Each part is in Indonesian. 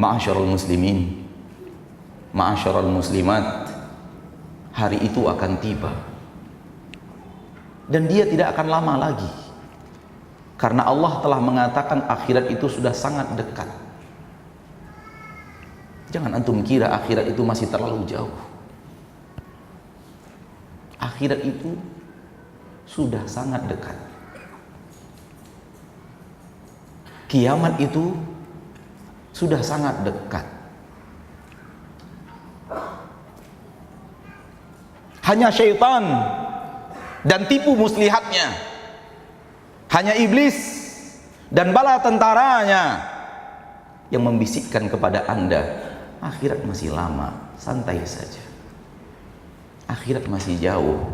Ma'asyiral muslimin, ma'asyiral muslimat, hari itu akan tiba dan dia tidak akan lama lagi, karena Allah telah mengatakan akhirat itu sudah sangat dekat. Jangan antum kira akhirat itu masih terlalu jauh. Akhirat itu sudah sangat dekat. Kiamat itu sudah sangat dekat. Hanya syaitan dan tipu muslihatnya, hanya iblis dan bala tentaranya yang membisikkan kepada anda, akhirat masih lama, santai saja. Akhirat masih jauh,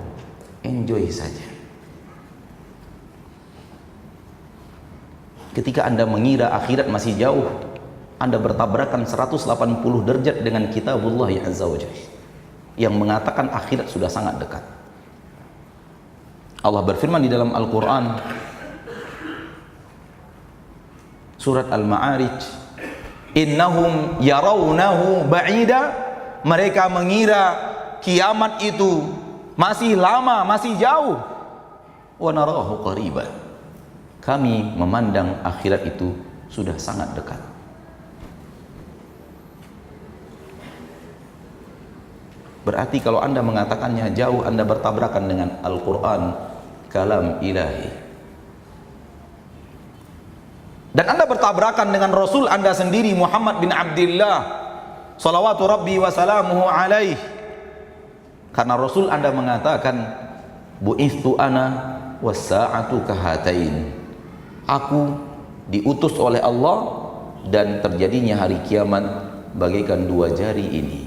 enjoy saja. Ketika anda mengira akhirat masih jauh, anda bertabrakan 180 derajat dengan kitabullah azza wa jalla yang mengatakan akhirat sudah sangat dekat. Allah berfirman di dalam Al-Quran surat Al-Ma'arij, innahum yarawnahu ba'ida, mereka mengira kiamat itu masih lama, masih jauh. Wa narahu qariba, kami memandang akhirat itu sudah sangat dekat. Berarti kalau anda mengatakannya jauh, anda bertabrakan dengan Al-Quran, kalam ilahi, dan anda bertabrakan dengan Rasul anda sendiri Muhammad bin Abdullah salawatu rabbi wa salamuhu alaih, karena Rasul anda mengatakan bu'ithtu ana wassa'atu kahatain, aku diutus oleh Allah dan terjadinya hari kiamat bagaikan dua jari ini,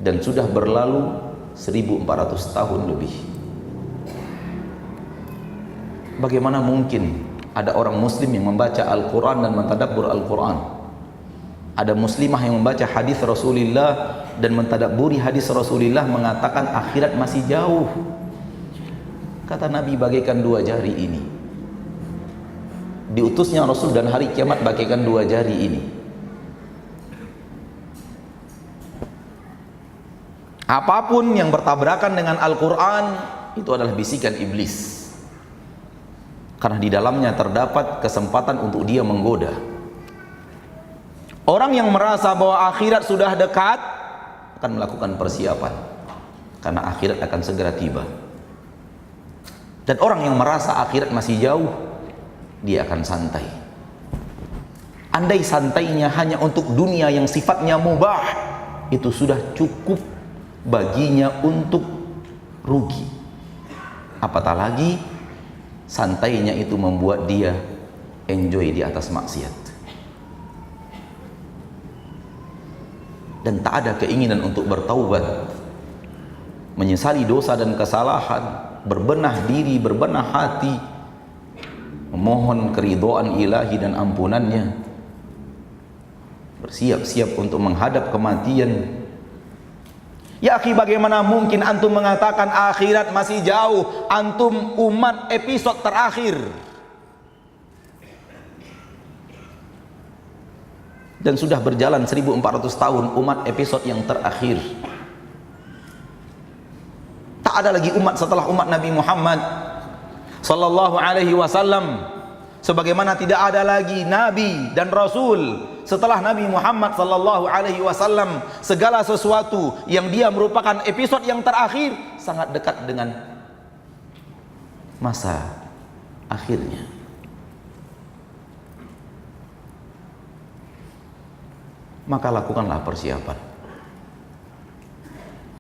dan sudah berlalu 1400 tahun lebih. Bagaimana mungkin ada orang muslim yang membaca Al-Quran dan mentadabbur Al-Quran, ada muslimah yang membaca hadis Rasulullah dan mentadabburi hadis Rasulullah mengatakan akhirat masih jauh? Kata Nabi, bagaikan dua jari ini. Diutusnya Rasul dan hari kiamat bagaikan dua jari ini. Apapun yang bertabrakan dengan Al-Quran itu adalah bisikan iblis, karena di dalamnya terdapat kesempatan untuk dia menggoda. Orang yang merasa bahwa akhirat sudah dekat akan melakukan persiapan, karena akhirat akan segera tiba. Dan orang yang merasa akhirat masih jauh, dia akan santai. Andai santainya hanya untuk dunia yang sifatnya mubah, itu sudah cukup baginya untuk rugi. Apatah lagi santainya itu membuat dia enjoy di atas maksiat, dan tak ada keinginan untuk bertaubat, menyesali dosa dan kesalahan, berbenah diri, berbenah hati, memohon keridhaan ilahi dan ampunannya, bersiap-siap untuk menghadap kematian. Ya akhi, bagaimana mungkin antum mengatakan akhirat masih jauh? Antum umat episode terakhir, dan sudah berjalan 1400 tahun umat episode yang terakhir. Tak ada lagi umat setelah umat Nabi Muhammad sallallahu alaihi wasallam, sebagaimana tidak ada lagi nabi dan rasul setelah Nabi Muhammad sallallahu alaihi wasallam. Segala sesuatu yang dia merupakan episode yang terakhir sangat dekat dengan masa akhirnya. Maka lakukanlah persiapan.